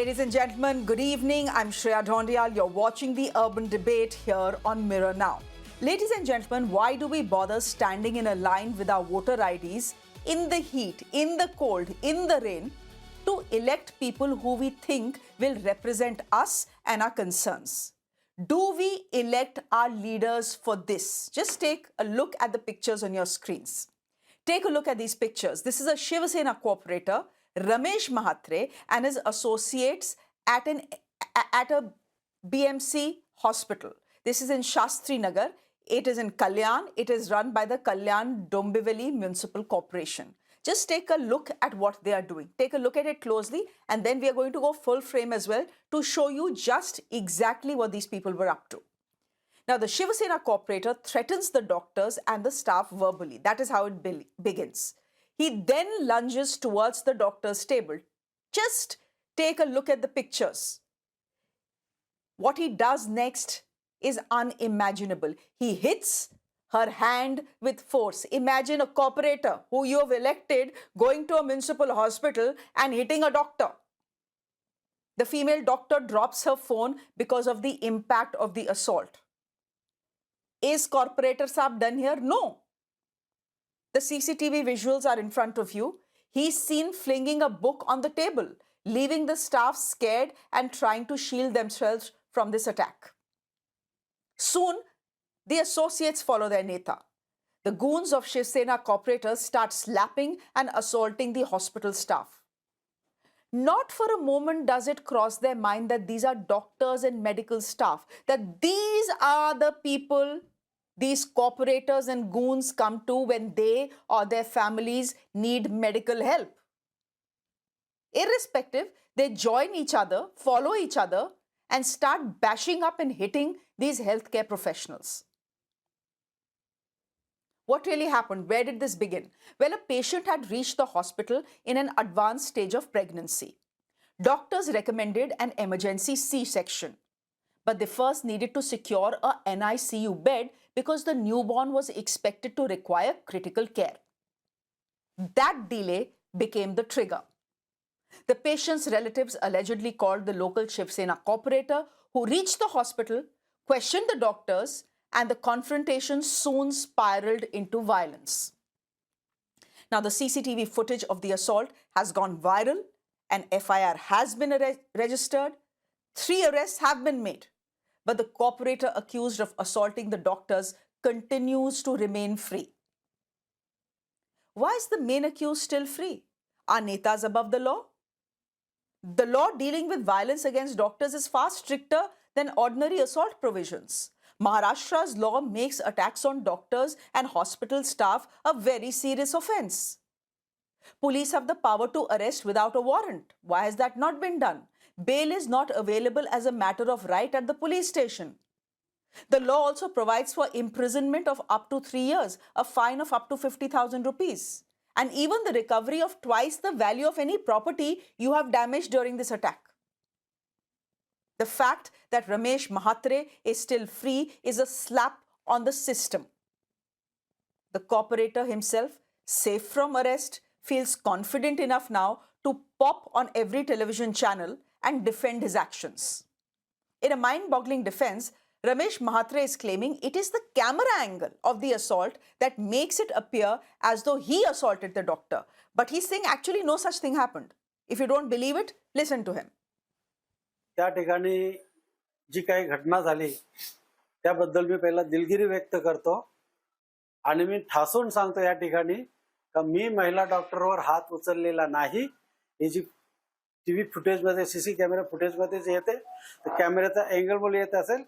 Ladies and gentlemen, good evening. I'm Shreya Dhondiyal. You're watching the Urban Debate here on Mirror Now. Ladies and gentlemen, why do we bother standing in a line with our voter IDs in the heat, in the cold, in the rain to elect people who we think will represent us and our concerns? Do we elect our leaders for this? Just take a look at the pictures on your screens. Take a look at these pictures. This is a Shiv Sena Corporator, Ramesh Mahatre, and his associates at a BMC hospital. This is in Shastri Nagar. It is in Kalyan. It is run by the Kalyan Dombivli Municipal Corporation. Just take a look at what they are doing. Take a look at it closely, and then we are going to go full frame as well to show you just exactly what these people were up to. Now, the Shiv Sena Corporator threatens the doctors and the staff verbally. That is how it begins. He then lunges towards the doctor's table. Just take a look at the pictures. What he does next is unimaginable. He hits her hand with force. Imagine a corporator who you have elected going to a municipal hospital and hitting a doctor. The female doctor drops her phone because of the impact of the assault. Is corporator saab done here? No. The CCTV visuals are in front of you. He's seen flinging a book on the table, leaving the staff scared and trying to shield themselves from this attack. Soon, the associates follow their neta. The goons of Shiv Sena Corporators start slapping and assaulting the hospital staff. Not for a moment does it cross their mind that these are doctors and medical staff, that these are the people these corporators and goons come to when they or their families need medical help. Irrespective, they join each other, follow each other, and start bashing up and hitting these healthcare professionals. What really happened? Where did this begin? Well, a patient had reached the hospital in an advanced stage of pregnancy. Doctors recommended an emergency C-section, but they first needed to secure a NICU bed because the newborn was expected to require critical care. That delay became the trigger. The patient's relatives allegedly called the local Shiv Sena Corporator, who reached the hospital, questioned the doctors, and the confrontation soon spiraled into violence. Now, the CCTV footage of the assault has gone viral. An FIR has been registered. 3 arrests have been made. But the corporator accused of assaulting the doctors continues to remain free. Why is the main accused still free? Are netas above the law? The law dealing with violence against doctors is far stricter than ordinary assault provisions. Maharashtra's law makes attacks on doctors and hospital staff a very serious offense. Police have the power to arrest without a warrant. Why has that not been done? Bail is not available as a matter of right at the police station. The law also provides for imprisonment of up to 3 years, a fine of up to 50,000 rupees, and even the recovery of twice the value of any property you have damaged during this attack. The fact that Ramesh Mahatre is still free is a slap on the system. The corporator himself, safe from arrest, feels confident enough now to pop on every television channel and defend his actions. In a mind-boggling defense, Ramesh Mahatre is claiming it is the camera angle of the assault that makes it appear as though he assaulted the doctor. But he's saying actually no such thing happened. If you don't believe it, listen to him. त्या ठिकाणी जी काही घटना झाली त्याबद्दल मी पहिला दिलगिरी व्यक्त करतो आणि मी ठासून सांगतो या ठिकाणी का मी महिला डॉक्टरवर हात उचललेला नाही. ही जी टीव्ही फुटेज मध्ये सीसी कॅमेरा फुटेज मध्ये जे येते तर कॅमेऱ्याचा अँगल मुळे येत असेल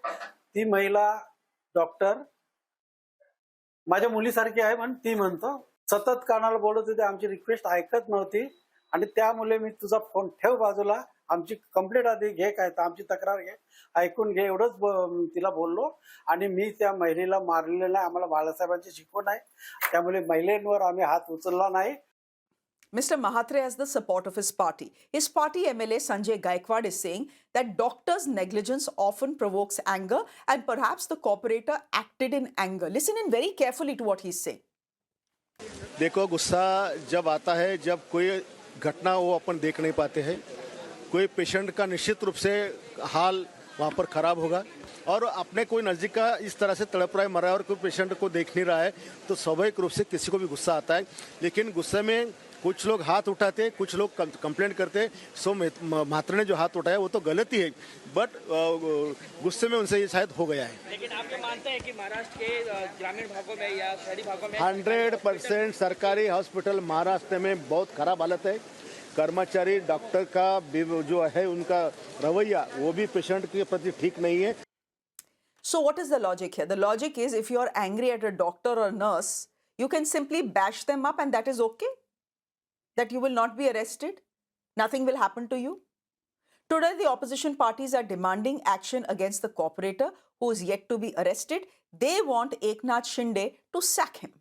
ती महिला डॉक्टर माझ्या मुलीसारखी आहे म्हणून ती म्हणतो सतत कानाला बोलत होती आमची रिक्वेस्ट ऐकत नव्हती आणि त्यामुळे मी तुझा फोन ठेव बाजूला आमची कंप्लेंट आधी घे काय तर आमची तक्रार घे ऐकून घे एवढंच तिला बोललो आणि मी त्या महिलेला मारलेलं नाही. आम्हाला बाळासाहेबांची शिकवण आहे त्यामुळे महिलेंवर आम्ही हात उचलला नाही. Mr. Mahatre has the support of his party. His party MLA Sanjay Gaikwad is saying that doctors' negligence often provokes anger and perhaps the corporator acted in anger. Listen in very carefully to what he's saying. देखो गुस्सा जब आता है जब कोई घटना वो अपन देख नहीं पाते हैं कोई पेशेंट का निश्चित रूप से हाल वहाँ पर खराब होगा और अपने कोई नज़दीक का इस तरह से तड़प रहा है, मरा है और कोई पेशेंट को देख नहीं रहा है तो स्वाभाविक रूप से किसी को भी गुस्सा आता है। लेकिन गुस्से में कुछ लोग हाथ उठाते, कुछ लोग कंप्लेंट करते। सो मात्र ने जो हाथ उठाया वो तो गलती है, बट गुस्से में उनसे ये शायद हो गया है। लेकिन आप ये मानते हैं कि महाराष्ट्र के ग्रामीण भागों में या शहरी भागों में 100% सरकारी हॉस्पिटल महाराष्ट्र में बहुत खराब हालत है। कर्मचारी डॉक्टर का जो है उनका रवैया वो भी पेशेंट के प्रति ठीक नहीं है। So what is the logic here? The logic is if you're angry at a doctor or nurse, you can simply bash them up and that is okay? That you will not be arrested? Nothing will happen to you? Today, the opposition parties are demanding action against the corporator who is yet to be arrested. They want Eknath Shinde to sack him.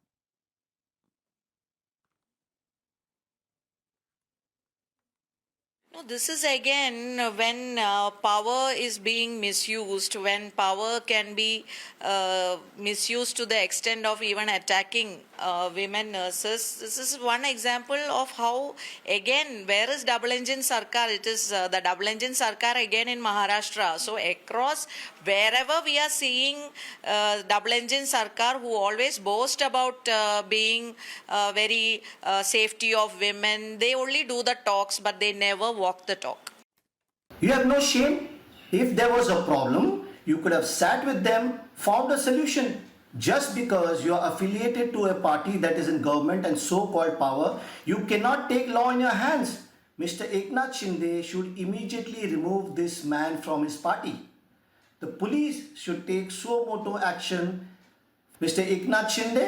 No, this is again when power is being misused, when power can be misused to the extent of even attacking women nurses. This is one example of how, again, where is double engine Sarkar? It is the double engine Sarkar again in Maharashtra. So, across wherever we are seeing double engine Sarkar who always boast about being very safety of women, they only do the talks but they never walk the talk. You have no shame. If there was a problem, you could have sat with them, found a solution. Just because you are affiliated to a party that is in government and so-called power, you cannot take law in your hands. Mr. Eknath Shinde should immediately remove this man from his party. The police should take suo motu action. Mr. Eknath Shinde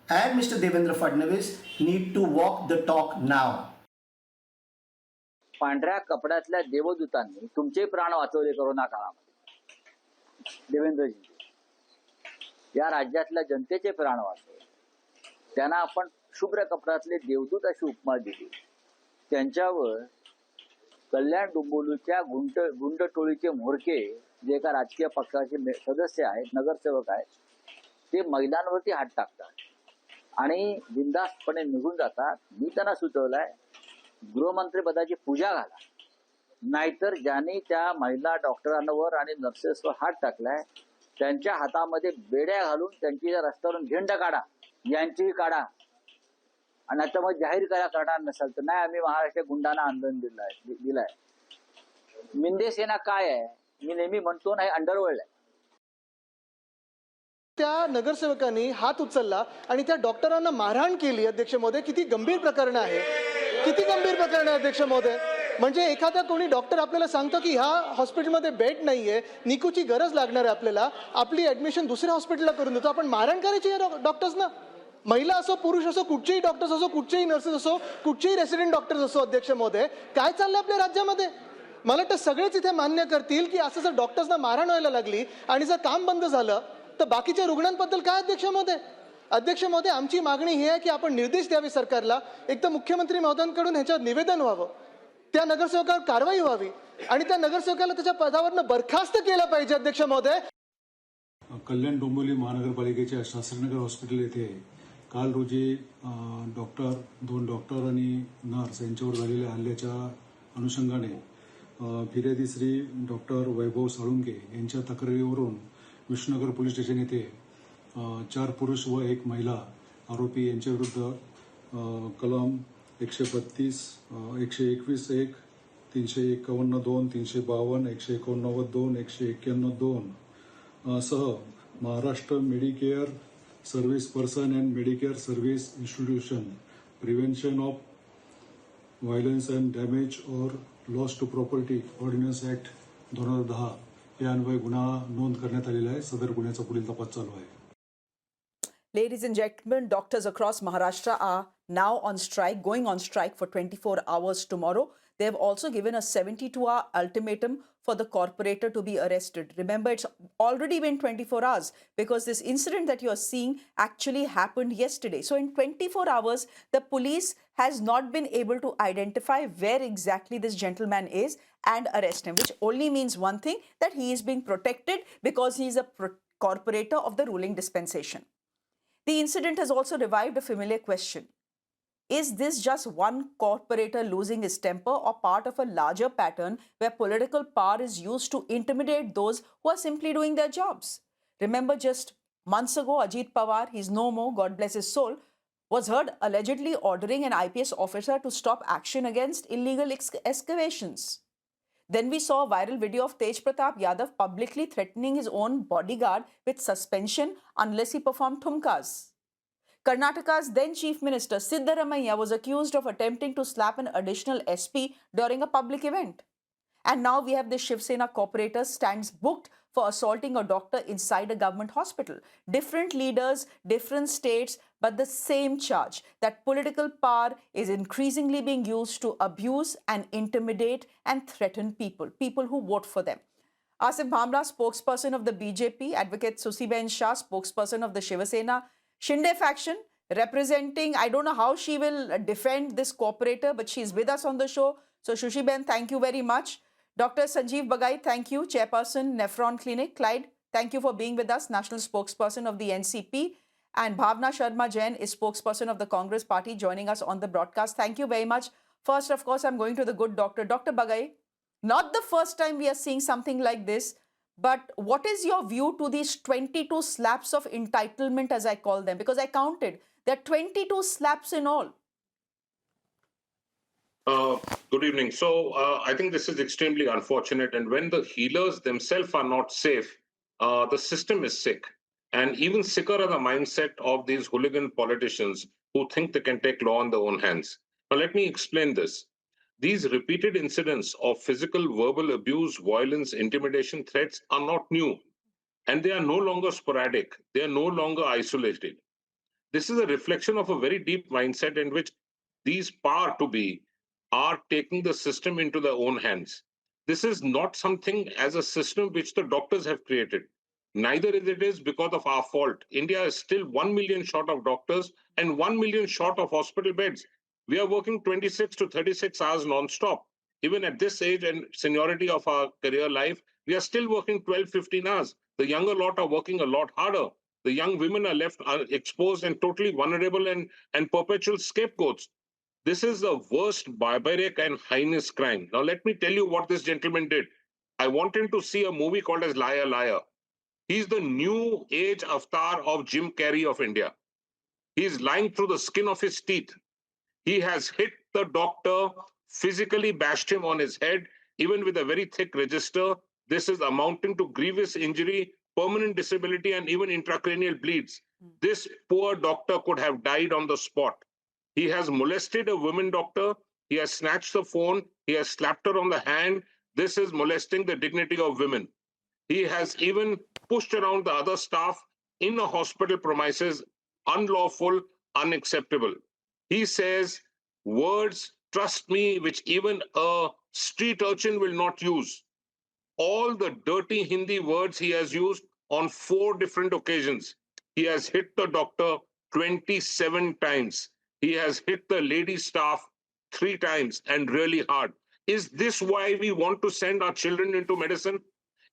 and Mr. Devendra Fadnavis need to walk the talk now. पांढऱ्या कपड्यातल्या देवदूतांनी तुमचे प्राण वाचवले corona काळामध्ये. देवेंद्रजी या राज्यातल्या जनतेचे प्राण वाचवले. त्यांना आपण शुभ्र कपड्यातले देवदूत अशी उपमा दिली. त्यांच्यावर कल्याण डोंबिवलीच्या गुंड टोळीचे म्होरके जे एका राजकीय पक्षाचे सदस्य आहेत, नगरसेवक आहेत, ते महिलांवरती हात टाकतात आणि बिनधास्तपणे निघून जातात. मी त्यांना सुचवलंय गृहमंत्री पदाची पूजा घाला, नाहीतर ज्यांनी त्या महिला डॉक्टरांवर आणि नर्सेसवर हात टाकलाय त्यांच्या हातामध्ये बेड्या घालून त्यांची रस्त्यावरून झेंडा काढा, यांचीही काढा. आणि आता मग जाहीर करणार नसेल तर नाही आम्ही महाराष्ट्र गुंडांना आंदोलन दिलाय. मिंदे सेना काय आहे? मी नेहमी म्हणतो ना, हे अंडरवर्ल्ड आहे. त्या नगरसेवकांनी हात उचलला आणि त्या डॉक्टरांना मारहाण केली. अध्यक्ष महोदय, किती गंभीर प्रकरण आहे, किती गंभीर प्रकरण आहे अध्यक्ष महोदय. म्हणजे एखादा कोणी डॉक्टर आपल्याला सांगतो की ह्या हॉस्पिटलमध्ये बेड नाहीये, निकूची गरज लागणार आहे आपल्याला, आपली ऍडमिशन दुसऱ्या हॉस्पिटलला करून देतो. आपण मारहाण करायची या डॉक्टर्सना? महिला असो, पुरुष असो, कुठचेही डॉक्टर्स असो, कुठचेही नर्सेस असो, कुठचेही रेसिडेंट डॉक्टर्स असो. अध्यक्ष महोदय, काय चाललंय आपल्या राज्यामध्ये? मला वाटतं सगळेच इथे मान्य करतील की असं जर डॉक्टर्सना मारहाण व्हायला लागली आणि जर काम बंद झालं तर बाकीच्या रुग्णांबद्दल काय अध्यक्ष महोदय? अध्यक्ष महोदय, आमची मागणी ही आहे की आपण निर्देश द्यावे सरकारला. एक तर मुख्यमंत्री महोदयांकडून ह्याच्यावर निवेदन व्हावं, त्या नगरसेवकावर कारवाई व्हावी आणि त्या नगरसेवकाला त्याच्या पदावरनं बरखास्त केलं पाहिजे. अध्यक्ष महोदय, कल्याण डोंबिवली महानगरपालिकेच्या शास्त्रीनगर हॉस्पिटल येथे काल रोजी दोन डॉक्टर आणि नर्स यांच्यावर झालेल्या हल्ल्याच्या अनुषंगाने फिर्यादी श्री डॉक्टर वैभव साळुंके यांच्या तक्रारीवरून विष्णुनगर पोलीस स्टेशन येथे 4 पुरुष व 1 महिला आरोपी यांच्याविरुद्ध कलम 132, 121(1), 351(2), 352, 189(2), 191(2) सह Maharashtra medicare service person and medicare service institution prevention of violence and damage or loss to property ordinance act 2010 या अन्वये गुन्हा नोंद करण्यात आलेला आहे. सदर गुन्ह्याचा पुढील तपास चालू आहे. Ladies and gentlemen, doctors across Maharashtra are now on strike, going on strike for 24 hours tomorrow. They have also given a 72-hour ultimatum for the corporator to be arrested. Remember, it's already been 24 hours because this incident that you're seeing actually happened yesterday. So in 24 hours, the police has not been able to identify where exactly this gentleman is and arrest him, which only means one thing, that he is being protected because he is a corporator of the ruling dispensation. The incident has also revived a familiar question. Is this just one corporator losing his temper or part of a larger pattern where political power is used to intimidate those who are simply doing their jobs? Remember just months ago, Ajit Pawar, he's no more, God bless his soul, was heard allegedly ordering an IPS officer to stop action against illegal excavations. Then we saw a viral video of Tej Pratap Yadav publicly threatening his own bodyguard with suspension unless he performed thumkas. Karnataka's then Chief Minister Siddaramaiah was accused of attempting to slap an additional SP during a public event. And now we have the Shiv Sena Corporator stands booked for assaulting a doctor inside a government hospital. Different leaders, different states, but the same charge that political power is increasingly being used to abuse and intimidate and threaten people who vote for them. Asif Bhamla, spokesperson of the BJP, Advocate Susiben Shah, spokesperson of the Shiv Sena Shinde faction, representing, I don't know how she will defend this corporator, but she's with us on the show. So Shushiben, thank you very much. Dr. Sanjeev Bagai, thank you, Chairperson, Nephron Clinic. Clyde, thank you for being with us, National Spokesperson of the NCP. And Bhavna Sharma Jain is spokesperson of the Congress Party, joining us on the broadcast. Thank you very much. First, of course, I'm going to the good doctor. Dr. Bagai, not the first time we are seeing something like this, but what is your view to these 22 slaps of entitlement, as I call them? Because I counted, there are 22 slaps in all. Good evening. So I think this is extremely unfortunate. And when the healers themselves are not safe, the system is sick. And even sicker are the mindset of these hooligan politicians who think they can take law in their own hands. Now, let me explain this. These repeated incidents of physical, verbal abuse, violence, intimidation, threats are not new. And they are no longer sporadic. They are no longer isolated. This is a reflection of a very deep mindset in which these power to be are taking the system into their own hands. This is not something as a system which the doctors have created. Neither is it because of our fault. India is still 1 million short of doctors and 1 million short of hospital beds. We are working 26 to 36 hours non-stop. Even at this age and seniority of our career life, we are still working 12, 15 hours. The younger lot are working a lot harder. The young women are left exposed and totally vulnerable and perpetual scapegoats. This is the worst barbaric and heinous crime. Now, let me tell you what this gentleman did. I want him to see a movie called as Liar, Liar. He's the new age avatar of Jim Carrey of India. He's lying through the skin of his teeth. He has hit the doctor, physically bashed him on his head, even with a very thick register. This is amounting to grievous injury, permanent disability, and even intracranial bleeds. This poor doctor could have died on the spot. He has molested a woman doctor. He has snatched the phone. He has slapped her on the hand. This is molesting the dignity of women. He has even pushed around the other staff in a hospital premises, unlawful, unacceptable. He says words, trust me, which even a street urchin will not use. All the dirty Hindi words he has used on 4 different occasions. He has hit the doctor 27 times. He has hit the lady staff 3 times and really hard. Is this why we want to send our children into medicine?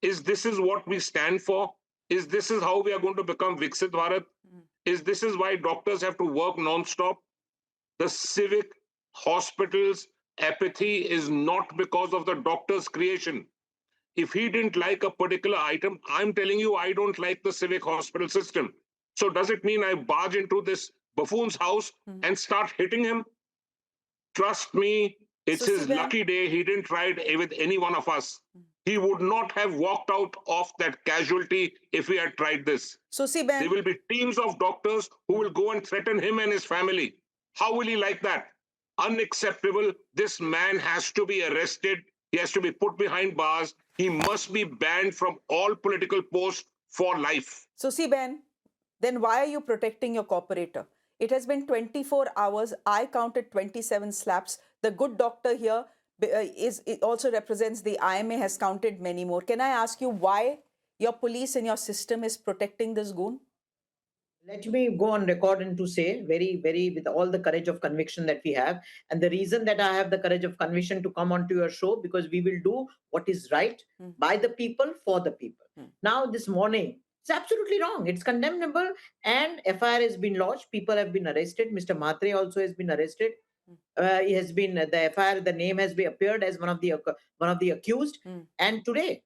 Is this what we stand for? Is this how we are going to become Viksit Bharat? Is this why doctors have to work non-stop? The civic hospitals apathy is not because of the doctor's creation. If he didn't like a particular item, I'm telling you, I don't like the civic hospital system. So does it mean I barge into this buffoon's house and start hitting him? Trust me, it's his lucky day. He didn't try it with any one of us. He would not have walked out of that casualty if we had tried this. There will be teams of doctors who will go and threaten him and his family. How will he like that? Unacceptable. This man has to be arrested. He has to be put behind bars. He must be banned from all political posts for life. Susiben, then why are you protecting your corporator? It has been 24 hours. I counted 27 slaps. The good doctor here it also represents the IMA, has counted many more. Can I ask you why your police and your system is protecting this goon? Let me go on record and to say very, very with all the courage of conviction that we have. And the reason that I have the courage of conviction to come onto your show, because we will do what is right by the people, for the people. Now, this morning, It's absolutely wrong. It's condemnable, and FIR has been lodged. People have been arrested. Mr. Mhatre also has been arrested. He has been the FIR. The name has been appeared as one of the accused. And today,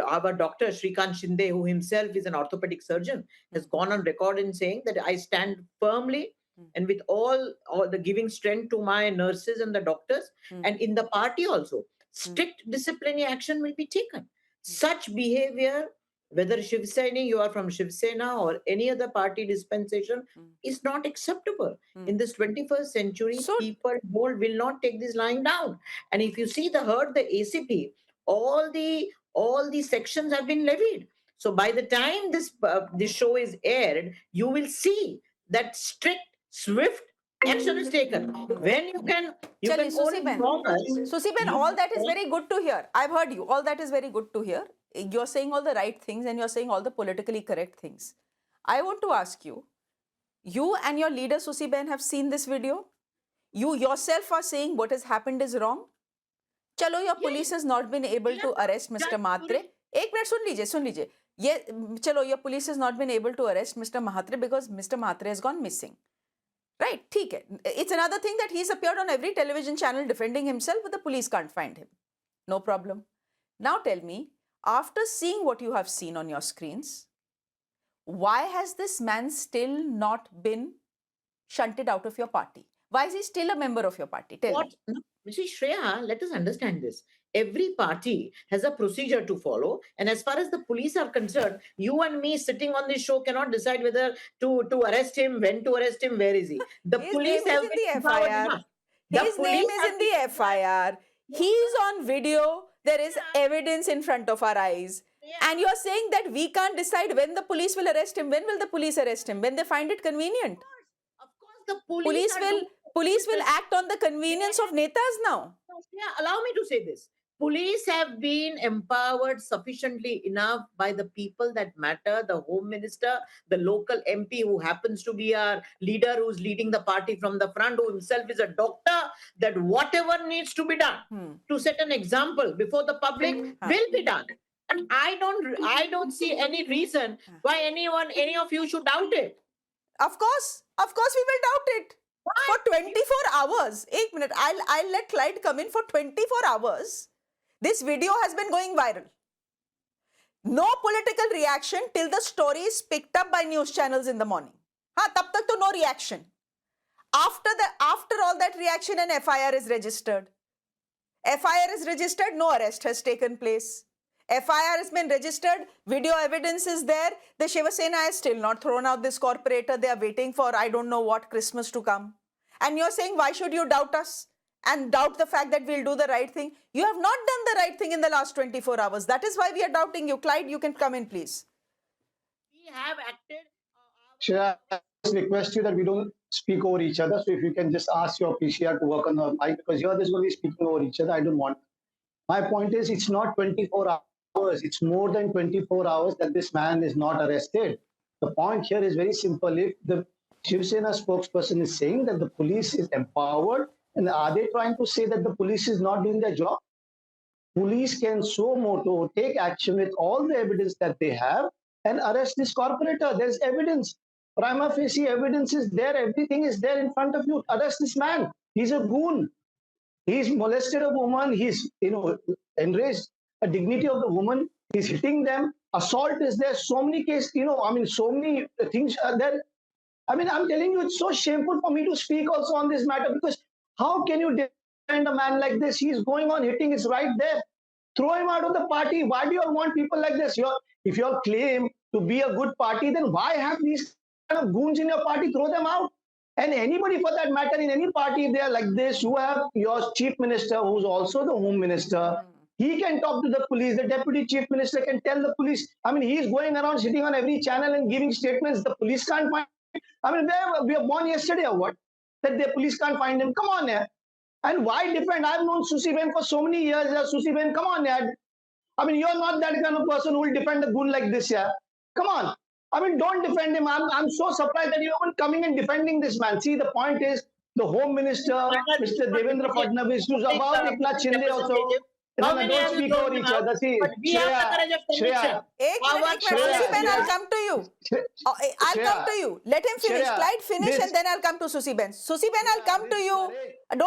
our doctor Shrikant Shinde, who himself is an orthopedic surgeon, has gone on record in saying that I stand firmly and with all the giving strength to my nurses and the doctors, and in the party also, strict disciplinary action will be taken. Such behavior, whether Shiv Sena, you are from Shiv Sena or any other party dispensation, is not acceptable. In this 21st century, So- people will not take this lying down. And if you see the ACP, all the sections have been levied. So by the time this show is aired, you will see that strict, swift action is taken. When you can Chali, go Susi Ben. inform us, Susi Ben, you all that is can- very good to hear. I've heard you. All that is very good to hear. You're saying all the right things and you're saying all the politically correct things. I want to ask you, you and your leader Susi Ben have seen this video? You yourself are saying what has happened is wrong? Chalo, your police has not been able to arrest Mr. Mhatre. एक minute सुन लीजिए. ये चलो, your police has not been able to arrest Mr. Mhatre because Mr. Mhatre has gone missing. Right, ठीक है. It's another thing that he's appeared on every television channel defending himself, but the police can't find him. No problem. Now tell me, after seeing what you have seen on your screens, why has this man still not been shunted out of your party? Why is he still a member of your party? Tell me. No, see, Shreya, let us understand this. Every party has a procedure to follow, and as far as the police are concerned, you and me sitting on this show cannot decide whether to arrest him, when to arrest him, where is he. The His police name is have in been the empowered FIR. enough. His name is in the FIR. He's on video. There is evidence in front of our eyes. And you're saying that we can't decide when the police will arrest him. When will the police arrest him? When they find it convenient. Of course, the police Police will act on the convenience of netas now. Yeah, allow me to say this. Police have been empowered sufficiently enough by the people that matter, the Home Minister, the local MP who happens to be our leader, who's leading the party from the front, who himself is a doctor, that whatever needs to be done to set an example before the public will be done. And I don't see any reason why any of you should doubt it. Of course we will doubt it. For 24 hours. 1 minute. I'll let Clyde come in. For 24 hours, this video has been going viral. No political reaction till the story is picked up by news channels in the morning. Tab tak to no reaction. After all that reaction, an FIR is registered. FIR is registered, no arrest has taken place. FIR has been registered, video evidence is there. The Shiv Sena has still not thrown out this corporator. They are waiting for I don't know what Christmas to come. And you're saying, why should you doubt us and doubt the fact that we'll do the right thing? You have not done the right thing in the last 24 hours. That is why we are doubting you. Clyde, you can come in, please. We have acted. Shreya, I just request you that we don't speak over each other. So if you can just ask your PCR to work on her mic, because you're just going to be speaking over each other. I don't want. My point is, it's not 24 hours. It's more than 24 hours that this man is not arrested. The point here is very simple. If the Shiv Sena spokesperson is saying that the police is empowered, and are they trying to say that the police is not doing their job? Police can suo moto, take action with all the evidence that they have and arrest this corporator. There's evidence. Prima facie evidence is there. Everything is there in front of you. Arrest this man. He's a goon. He's molested a woman. He's, enraged a dignity of the woman. He's hitting them. Assault is there. So many cases, so many things are there. I'm telling you, it's so shameful for me to speak also on this matter, because how can you defend a man like this? He's going on hitting. It's right there. Throw him out of the party. Why do you all want people like this? If you all claim to be a good party, then why have these kind of goons in your party? Throw them out. And anybody for that matter in any party, if they are like this, you have your chief minister, who's also the home minister. He can talk to the police. The deputy chief minister can tell the police. He's going around sitting on every channel and giving statements. The police can't find him. We were born yesterday or what? That the police can't find him. Come on, yeah. And why defend? I've known Susi Ben for so many years. Susi Ben, come on, yeah. You're not that kind of person who will defend a goon like this, yeah. Come on. Don't defend him. I'm so surprised that you're even coming and defending this man. See, the point is, the Home Minister, Mr. Devendra Fadnavis, who's about Eknath Shinde also. How No, many don't have you speak thrown over them each out? other. See, But we have the courage of conviction. Ek minute, Power, Susi Ben, I'll Shreya, come to you. I'll come to you. Let him finish. Shreya, Clyde finish this- and then I'll come to Susi Ben. Susi Ben, I'll come to this you. courage-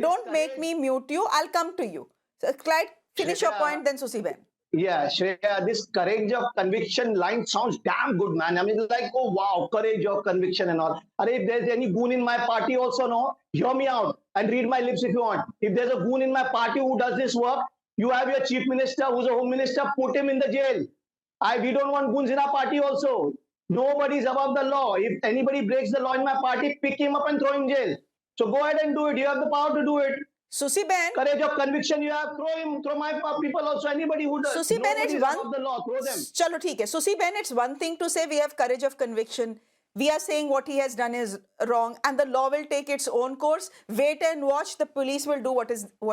Don't make me mute you. I'll come to you. So, Clyde, finish your Shreya, point, then Susi Ben. Yeah, Shreya, this courage of conviction line sounds damn good, man. I mean, like, oh wow, courage of conviction and all. If there's any goon in my party also, no, hear me out and read my lips if you want. If there's a goon in my party who does this work, you have your chief minister who's a home minister, put him in the jail. We don't want goons in our party also. Nobody's above the law. If anybody breaks the law in my party, pick him up and throw him in jail. So go ahead and do it. You have the power to do it. Susi Ben. Courage of conviction you have, throw my people also. Anybody who does. Susi Ben, it's Nobody's one. above the law, throw them. Chalo, theek hai. Susi Ben, it's one thing to say we have courage of conviction. We are saying what he has done is wrong, and the law will take its own course. Wait and watch. The police will do what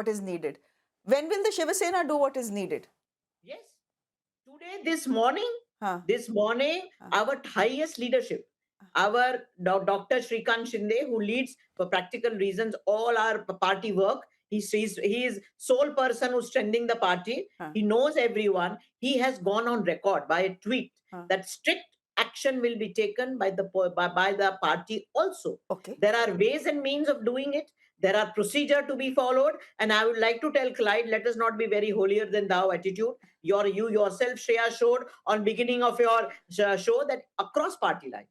is needed. When will the Shiv Sena do what is needed? Yes. Today, this morning, our highest leadership, our Dr. Shrikant Shinde, who leads for practical reasons all our party work. He is sole person who's strengthening the party. He knows everyone. He has gone on record by a tweet that strict action will be taken by the party also. Okay. There are ways and means of doing it. There are procedure to be followed. And I would like to tell Clyde, let us not be very holier than thou attitude. You yourself, Shreya, showed on beginning of your show that across party lines,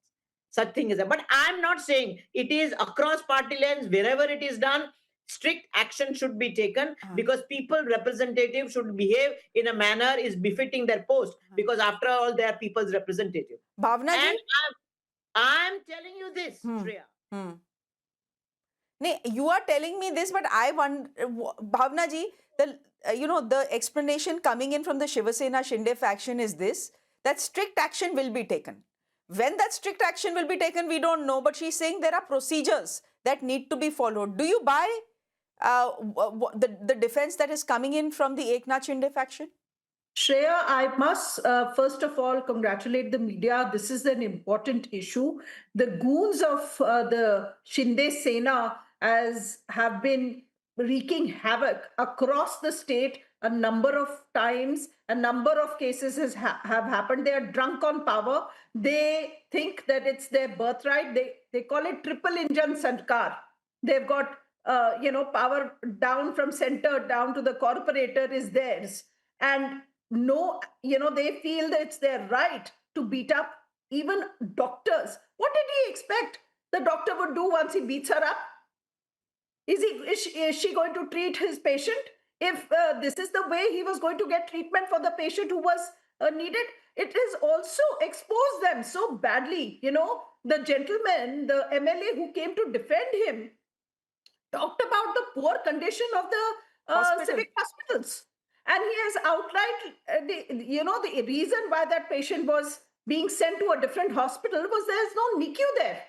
such thing is there. But I'm not saying it is across party lines, wherever it is done, strict action should be taken because people representative should behave in a manner is befitting their post because after all, they are people's representative. Bhavna ji? And I'm telling you this, Shreya. Nee, you are telling me this, but I wonder, Bhavna ji, the explanation coming in from the Shiv Sena Shinde faction is this, that strict action will be taken. When that strict action will be taken, we don't know, but she's saying there are procedures that need to be followed. Do you buy the defense that is coming in from the Eknath Shinde faction? Shreya, I must first of all congratulate the media. This is an important issue. The goons of the Shinde Sena have been wreaking havoc across the state a number of times. A number of cases have happened. They are drunk on power. They think that it's their birthright. They call it triple engine Sarkar. They've got power down from center down to the corporator is theirs. And they feel that it's their right to beat up even doctors. What did he expect the doctor would do once he beats her up? Is she going to treat his patient? If this is the way he was going to get treatment for the patient who was needed, it has also exposed them so badly. The gentleman, the MLA who came to defend him, talked about the poor condition of the civic hospitals. And he has outlined, the reason why that patient was being sent to a different hospital was there's no NICU there.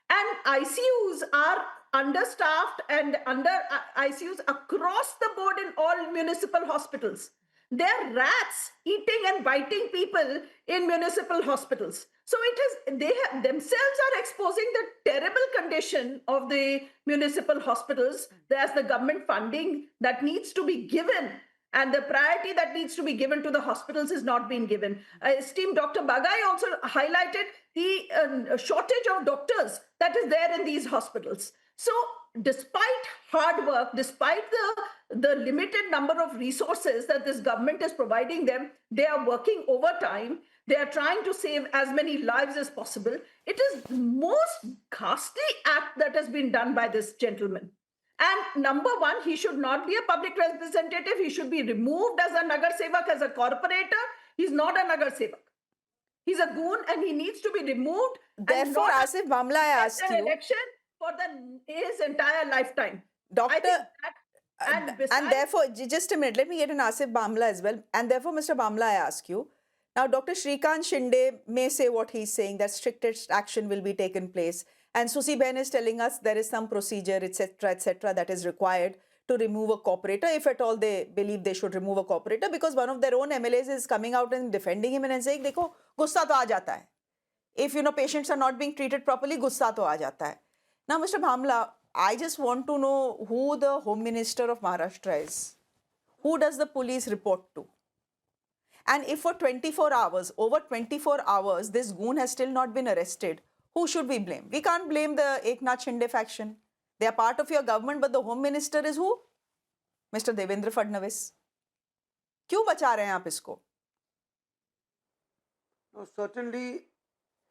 And ICUs are understaffed and under ICUs across the board in all municipal hospitals. There are rats eating and biting people in municipal hospitals. So they themselves are exposing the terrible condition of the municipal hospitals. There's the government funding that needs to be given. And the priority that needs to be given to the hospitals is not being given. Esteemed Dr. Bagai also highlighted the shortage of doctors that is there in these hospitals. So despite hard work, despite the limited number of resources that this government is providing them, they are working overtime. They are trying to save as many lives as possible. It is the most ghastly act that has been done by this gentleman. And number one, he should not be a public representative. He should be removed as a Nagar Sevak, as a corporator. He's not a Nagar Sevak. He's a goon and he needs to be removed. Therefore, Asif Bamla, I ask you. Election for his entire lifetime. Doctor, and therefore, just a minute, let me get an Asif Bamla as well. And therefore, Mr. Bamla, I ask you. Now, Dr. Shrikant Shinde may say what he's saying, that strictest action will be taken place. And Susi Ben is telling us there is some procedure, etc., that is required to remove a corporator, if at all they believe they should remove a corporator, because one of their own MLAs is coming out and defending him and saying, देखो, गुस्सा तो आ जाता है. If, patients are not being treated properly, गुस्सा तो आ जाता है. Now, Mr. Bhamla, I just want to know who the Home Minister of Maharashtra is. who does the police report to? And if for 24 hours, over 24 hours, this goon has still not been arrested, who should we blame? We can't blame the Eknath Shinde faction. They are part of your government, but the Home Minister is who? Mr. Devendra Fadnavis. क्यों बचा रहे हैं आप इसको? No, certainly,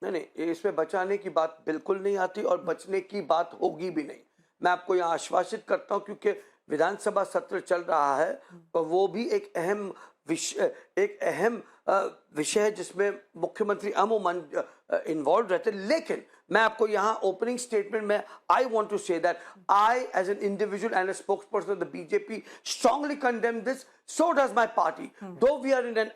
नहीं, इसमें बचाने की बात बिल्कुल नहीं आती और बचने की बात होगी भी नहीं. मैं आपको यहाँ आश्वासित करता हूँ क्योंकि विधानसभा सत्र चल रहा है और वो भी एक अहम विषय है जिसमें मुख्यमंत्री अमूमन इन्वॉल्व रहते हैं. लेकिन मैं आपको यहाँ ओपनिंग स्टेटमेंट में I want to say that I as an individual and a spokesperson of the BJP strongly condemn this. So does my party. Though we are in an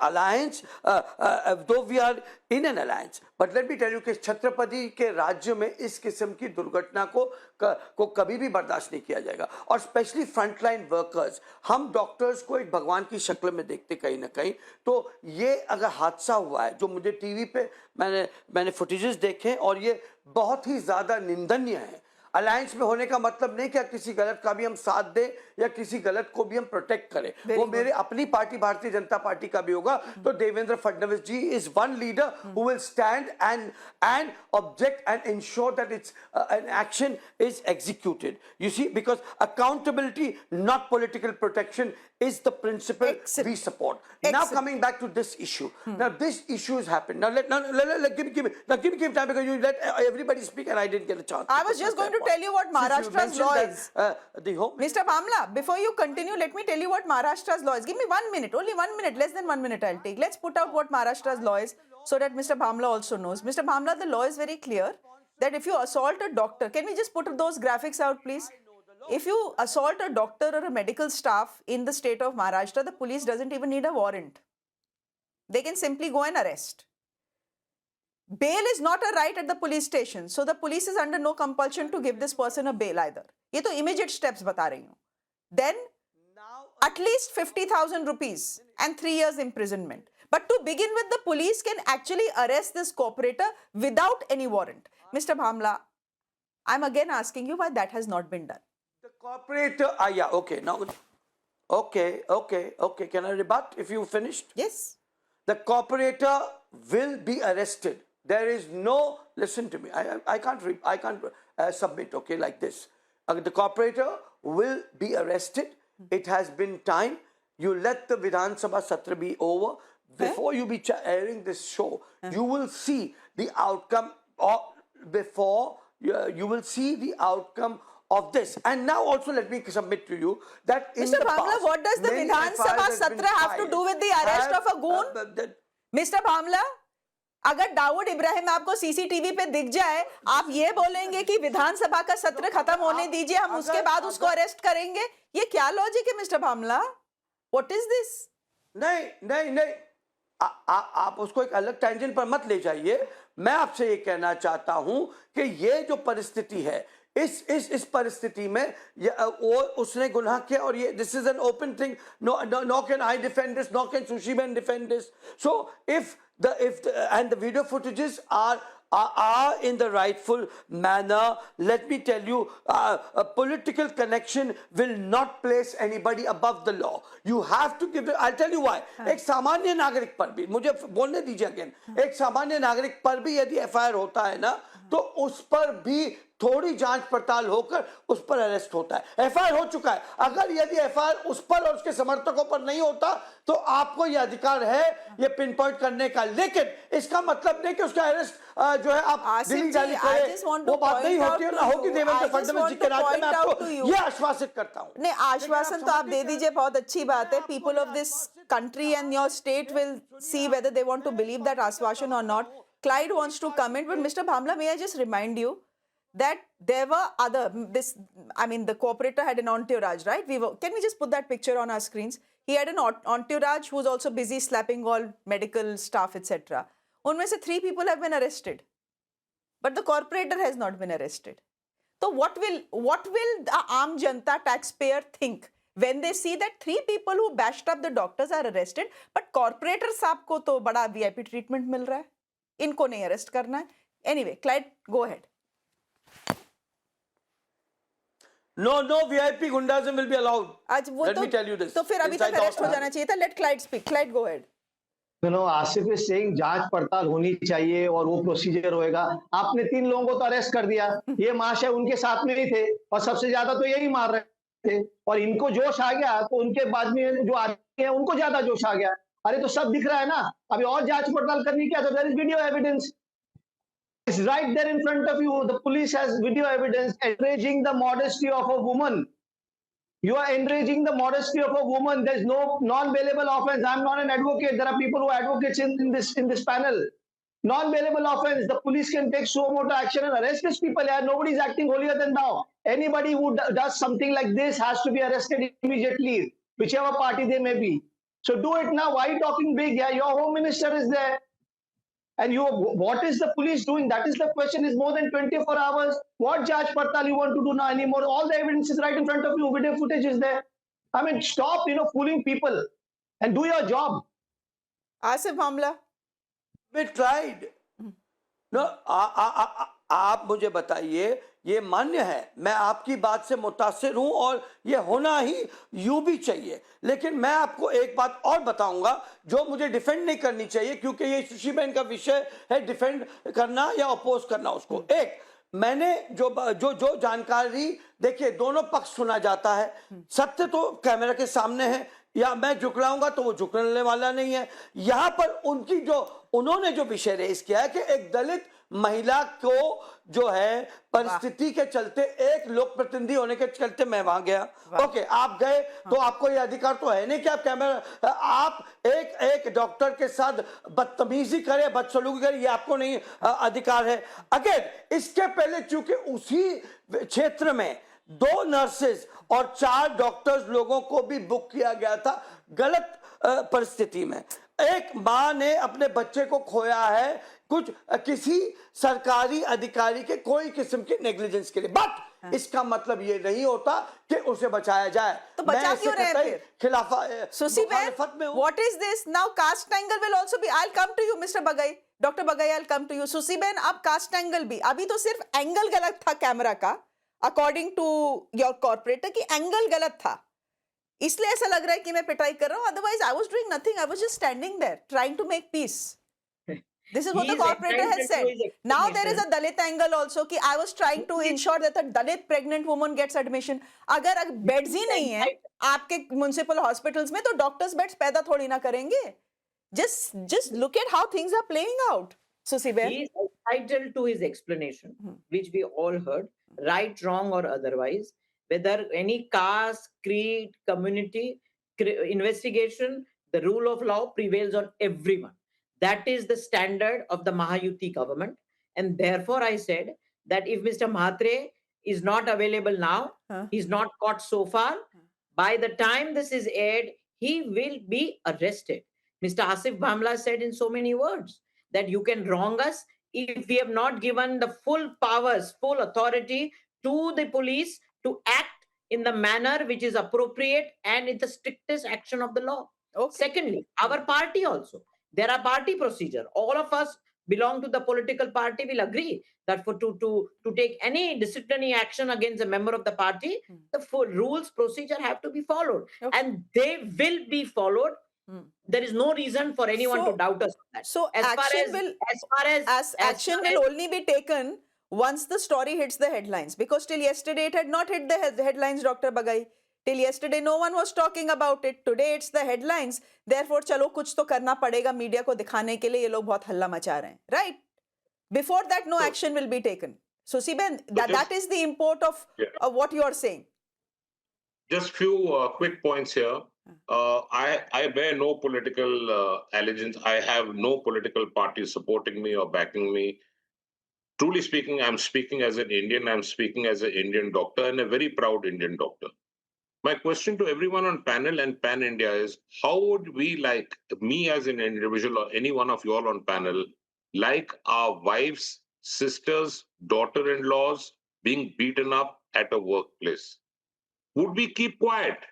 alliance, but let me tell you कि छत्रपति के राज्य में इस किस्म की दुर्घटना को कभी भी बर्दाश्त नहीं किया जाएगा. और स्पेशली फ्रंटलाइन वर्कर्स, हम डॉक्टर्स को एक भगवान की शक्ल में देखते कहीं ना कहीं. तो ये अगर हादसा हुआ है जो मुझे टीवी पे मैंने फुटेजेस देखे और ये बहुत ही ज्यादा निंदनीय है. अलायंस में होने का मतलब नहीं कि किसी गलत का भी हम साथ दें या किसी गलत को भी हम प्रोटेक्ट करें. वो मेरे अपनी पार्टी भारतीय जनता पार्टी का भी होगा. तो Devendra Fadnavis ji is one leader who will stand and object and ensure that it's an action is executed. You see, because accountability not political protection is the principle we support. Now coming back to this issue. Now this issue has happened. Now give me time because you let everybody speak and I didn't get a chance. I was just going to tell you what Maharashtra's law is. Mr. Bhamla, before you continue, let me tell you what Maharashtra's law is. Give me 1 minute, only 1 minute, less than 1 minute I'll take. Let's put out what Maharashtra's law is so that Mr. Bhamla also knows. Mr. Bhamla, the law is very clear that if you assault a doctor, can we just put those graphics out, please? If you assault a doctor or a medical staff in the state of Maharashtra, the police doesn't even need a warrant. They can simply go and arrest. Bail is not a right at the police station. So the police is under no compulsion to give this person a bail either. ये तो immediate steps बता रही हूँ. Then, at least 50,000 rupees and 3 years imprisonment. But to begin with, the police can actually arrest this cooperator without any warrant. Mr. Bhamla, I'm again asking you why that has not been done. The cooperator, yeah, okay, now, okay, can I rebut if you finished? Yes. The cooperator will be arrested. There is no, listen to me, I can't submit, okay, like this. The cooperator will be arrested. It has been time. You let the Vidhan Sabha Satra be over. Before you be airing this show, you will see the outcome you will see the outcome of this. And now also let me submit to you that in Mr. the Bhamla, past, what does the many Vidhan Sabha FIRs has been Satra have to filed. do with the arrest of a goon? Mr. Bhamla, अगर दाऊद इब्राहिम आपको CCTV पे दिख जाए, आप ये बोलेंगे कि विधानसभा का सत्र खत्म होने दीजिए, हम उसके बाद उसको अरेस्ट करेंगे? ये क्या लॉजिक है mister Bhamla? What is this? नहीं, आप उसको एक अलग टेंजेंट पर मत ले जाइए. मैं आपसे ये कहना चाहता हूं कि ये जो परिस्थिति है, इस परिस्थिति में वो उसने गुनाह किया और ये this is an open thing. No can I defend this, no can Sushi Ben defend this. So if the video footages are in the rightful manner, let me tell you, a political connection will not place anybody above the law. You have to give it. I'll tell you why. एक सामान्य नागरिक पर भी, मुझे बोलने दीजिए again, एक सामान्य नागरिक पर भी यदि एफआईआर होता है ना, तो उस पर भी थोड़ी जांच पड़ताल होकर उस पर अरेस्ट होता है. एफआईआर हो चुका है. अगर यदि एफआईआर उस पर और उसके समर्थकों पर नहीं होता तो आपको यह अधिकार है ये पिन पॉइंट करने का. लेकिन इसका मतलब नहीं कि उसका अरेस्ट जो है आप दिल्ली जाली करें, वो बात नहीं होती है ना होगी. देवेंद्र फडणवीस जी के राज्य में आपको ये आश्वासित करता हूं. नहीं, आश्वासन तो आप दे दीजिए, बहुत अच्छी बात है. People of this country and your state will see whether they want to believe that ashwasan or not. Clyde wants to comment, but Mr. Bhamla, may I just remind you that there were the cooperator had an entourage, right? Can we just put that picture on our screens? He had an entourage who was also busy slapping all medical staff, etc. Unme se 3 people have been arrested, but the cooperator has not been arrested. So what will the Aam Janta taxpayer think when they see that 3 people who bashed up the doctors are arrested, but cooperator साहब को तो बड़ा VIP treatment मिल रहा है, इनको नहीं arrest करना है? Anyway, Clyde, go ahead. no VIP gundasm will be allowed. आज वो Let me tell you this. तो फिर अभी तक Inside the अरेस्ट हो hospital. जाना चाहिए था. Let Clyde speak. Clyde, go ahead. Asif is saying जांच पड़ताल होनी चाहिए और वो प्रोसीजर होएगा. आपने 3 लोगों को तो अरेस्ट कर दिया. ये महाशय उनके साथ में ही थे और सबसे ज्यादा तो यही मार रहे थे और इनको जोश आ गया तो उनके बाद में जो आदमी है उनको ज्यादा जोश आ गया. अरे तो सब दिख रहा है ना. अभी और जांच पड़ताल करनी क्या. तो there is video evidence. It's right there in front of you. The police has video evidence enraging the modesty of a woman. You are enraging the modesty of a woman. There's no non-bailable offense. I'm not an advocate. There are people who are advocates in this panel. Non-bailable offense. The police can take suo motu action and arrest these people. Yeah, nobody is acting holier than thou. Anybody who does something like this has to be arrested immediately, whichever party they may be. So do it now. Why are you talking big? Yeah, your home minister is there. And what is the police doing? That is the question. Is more than 24 hours. What judge partal you want to do now anymore? All the evidence is right in front of you. Video footage is there. I mean, stop, fooling people and do your job. Asif Bhamla. We tried. No, आप मुझे बताइए, ये मान्य है, मैं आपकी बात से मुतासिर हूं और ये होना ही यूं भी चाहिए. लेकिन मैं आपको एक बात और बताऊंगा जो मुझे डिफेंड नहीं करनी चाहिए, क्योंकि ये सुशी बहन का विषय है डिफेंड करना या अपोज करना उसको. एक, मैंने जो जानकारी, देखिए दोनों पक्ष सुना जाता है. सत्य तो कैमरा के सामने है, या मैं झुकलाऊंगा तो वो झुकने वाला नहीं है. यहां पर उन्होंने जो विषय रेस किया है कि एक दलित महिला को जो है परिस्थिति के चलते, एक लोक प्रतिनिधि होने के चलते मैं वहां गया. ओके, आप गए तो आपको ये अधिकार तो है नहीं कि आप कैमरा, आप एक डॉक्टर के साथ बदतमीजी करें, बदसलूकी करें, ये आपको नहीं अधिकार है. अगर इसके पहले चूंकि उसी क्षेत्र में 2 नर्सेज और 4 डॉक्टर्स लोगों को भी बुक किया गया था गलत परिस्थिति में. एक मां ने अपने बच्चे को खोया है किसी सरकारी अधिकारी के कोई किस्म की नेग्लिजेंस के लिए. बट इसका मतलब ये नहीं होता कि उसे बचाया जाए. तो बचा क्यों रहे फिर? खिलाफ मुखालिफत में. What is this now? Caste angle will also be. I'll come to you, Mr. Bagai. Dr. Bagai, I'll come to you. सुसी बहन, अब कास्ट एंगल भी, अभी तो सिर्फ एंगल गलत था कैमरा का, अकॉर्डिंग टू योर कॉर्पोरेटर, की एंगल गलत था, इसलिए ऐसा लग रहा है कि मैं पिटाई कर रहा हूं. Otherwise I was doing nothing. I was just standing there trying to make peace. This is what the corporator has said. Now there is a Dalit angle also कि I was trying to ensure that a Dalit pregnant woman gets admission. अगर beds ही नहीं है आपके municipal hospitals में तो doctors beds पैदा थोड़ी ना करेंगे. Just look at how things are playing out. Susi Ben. He is entitled to his explanation, which we all heard, right, wrong, or otherwise. Whether any caste, creed, community investigation, the rule of law prevails on everyone. That is the standard of the Mahayuti government. And therefore, I said that if Mr. Mhatre is not available now, he's not caught so far, by the time this is aired, he will be arrested. Mr. Asif Bhamla said in so many words that you can wrong us if we have not given the full powers, full authority to the police to act in the manner which is appropriate and in the strictest action of the law. Okay. Secondly, our party also. There are party procedure. All of us belong to the political party will agree that to take any disciplinary action against a member of the party, the full rules, procedure have to be followed. Okay. And they will be followed. There is no reason for anyone to doubt us on that. So action will only be taken once the story hits the headlines. Because till yesterday it had not hit the headlines, Dr. Bagai. Till yesterday, no one was talking about it. Today, it's the headlines. Therefore, चलो कुछ तो करना पड़ेगा media को दिखाने के लिए ये लोग बहुत हल्ला मचा रहे हैं, right? Before that, no action will be taken. So, Siben, that is the import of what you are saying. Just few quick points here. I bear no political allegiance. I have no political party supporting me or backing me. Truly speaking, I'm speaking as an Indian. I'm speaking as an Indian doctor and a very proud Indian doctor. My question to everyone on panel and Pan India is, how would we, like me as an individual or any one of you all on panel, like our wives, sisters, daughter-in-laws being beaten up at a workplace? Would we keep quiet?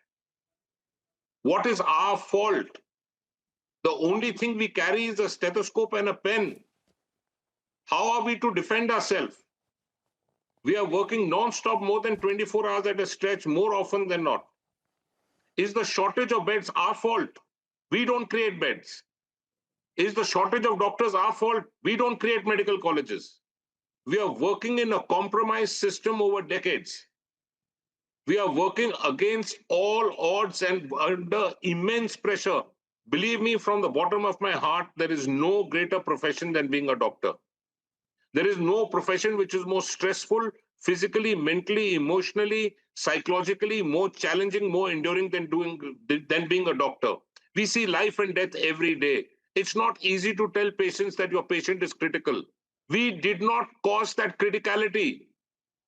What is our fault? The only thing we carry is a stethoscope and a pen. How are we to defend ourselves? We are working non-stop more than 24 hours at a stretch more often than not. Is the shortage of beds our fault? We don't create beds. Is the shortage of doctors our fault? We don't create medical colleges. We are working in a compromised system over decades. We are working against all odds and under immense pressure. Believe me, from the bottom of my heart, there is no greater profession than being a doctor. There is no profession which is more stressful, physically, mentally, emotionally, psychologically, more challenging, more enduring than being a doctor. We see life and death every day. It's not easy to tell patients that your patient is critical. We did not cause that criticality.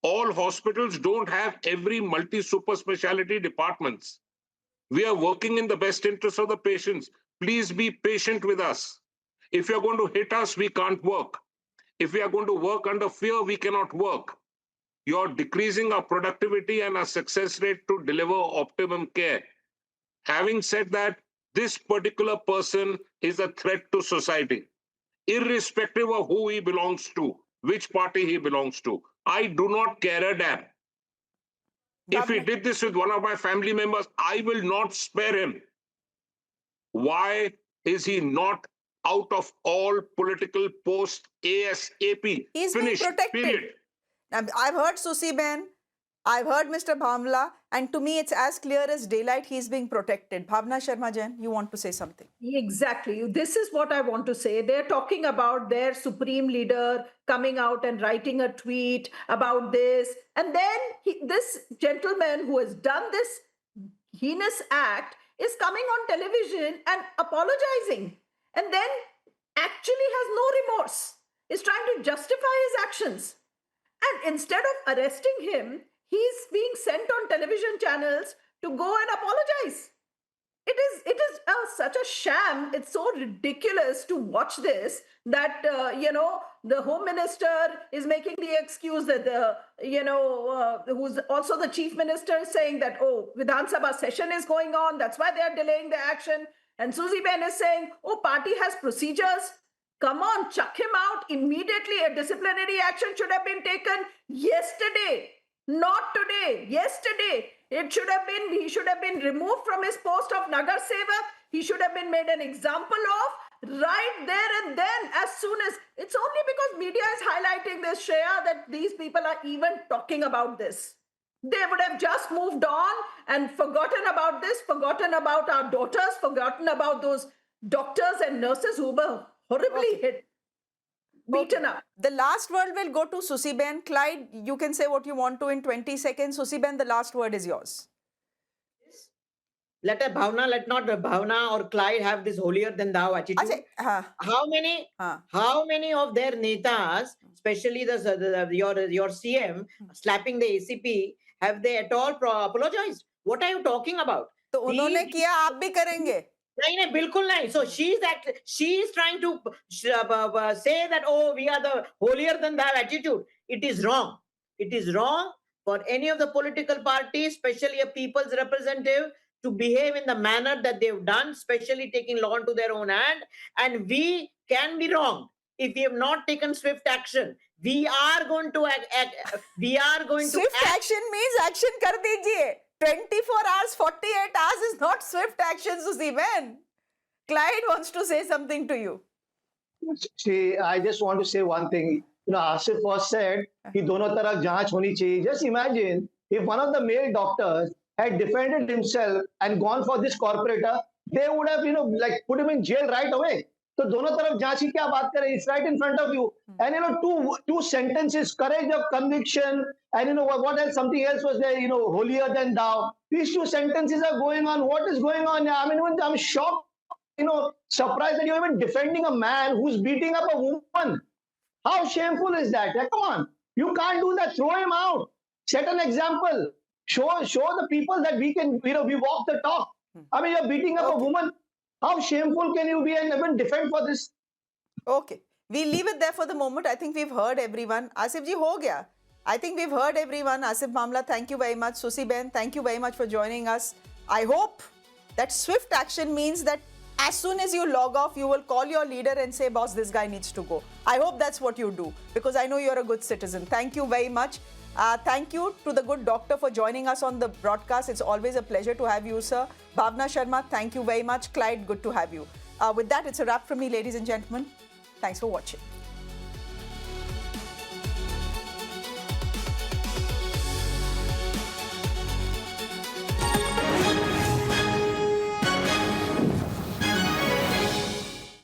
All hospitals don't have every multi-super specialty departments. We are working in the best interest of the patients. Please be patient with us. If you're going to hit us, we can't work. If we are going to work under fear, we cannot work. You're decreasing our productivity and our success rate to deliver optimum care. Having said that, this particular person is a threat to society, irrespective of who he belongs to, which party he belongs to. I do not care a damn. If he did this with one of my family members, I will not spare him. Why is he not out of all political posts ASAP? He's Finished, being protected. period. I've heard Susi Ben, I've heard Mr. Bhamla, and to me it's as clear as daylight he's being protected. Bhavna Sharma Jain, you want to say something? Exactly. This is what I want to say. They're talking about their supreme leader coming out and writing a tweet about this. And then this gentleman who has done this heinous act is coming on television and apologizing. And then actually has no remorse, is trying to justify his actions. And instead of arresting him, he's being sent on television channels to go and apologize. It is such a sham. It's so ridiculous to watch this that, the Home Minister is making the excuse that who's also the Chief Minister is saying that, oh, Vidhan Sabha session is going on. That's why they're delaying the action. And Susie Ben is saying, oh, party has procedures. Come on, chuck him out immediately. A disciplinary action should have been taken yesterday, not today, yesterday. He should have been removed from his post of Nagar Sevak. He should have been made an example of right there and then, as soon as. It's only because media is highlighting this, Shreya, that these people are even talking about this. They would have just moved on and forgotten about this, forgotten about our daughters, forgotten about those doctors and nurses who were horribly beaten up. The last word will go to Susi Ben. Clyde, you can say what you want to in 20 seconds. Susi Ben, the last word is yours. Let not Bhavna or Clyde have this holier than thou attitude. How many of their netas, especially your CM, slapping the ACP, have they at all apologized? What are you talking about? तो उन्होंने किया, आप भी करेंगे. नहीं, बिल्कुल नहीं. So she is trying to say that, oh, we are the holier than thou attitude. It is wrong. It is wrong for any of the political parties, especially a people's representative, to behave in the manner that they've done, especially taking law into their own hand. And we can be wrong if we have not taken swift action. We are going to Swift action means action kar dijiye. 24 hours, 48 hours is not swift action, Susi Ben. Clyde wants to say something to you. See, I just want to say one thing. Asif was said, कि दोनों तरफ जांच होनी चाहिए. Just imagine if one of the male doctors had defended himself and gone for this corporator, they would have, put him in jail right away. तो दोनों तरफ जांच की क्या बात करें? It's right in front of you. And two sentences, courage of conviction, and what else? Something else was there. Holier than thou. These two sentences are going on. What is going on? I mean, I'm shocked. Surprised that you're even defending a man who's beating up a woman. How shameful is that? Come on, you can't do that. Throw him out. Set an example. Show the people that we can. We walk the talk. I mean, you're beating up a woman. How shameful can you be and even defend for this? Okay. We'll leave it there for the moment. I think we've heard everyone. Asif ji, ho gaya. I think we've heard everyone. Asif Bhamla, thank you very much. Susi Ben, thank you very much for joining us. I hope that swift action means that as soon as you log off, you will call your leader and say, boss, this guy needs to go. I hope that's what you do, because I know you're a good citizen. Thank you very much. Thank you to the good doctor for joining us on the broadcast. It's always a pleasure to have you, sir. Bhavna Sharma, thank you very much. Clyde, good to have you. With that, it's a wrap from me, ladies and gentlemen. Thanks for watching.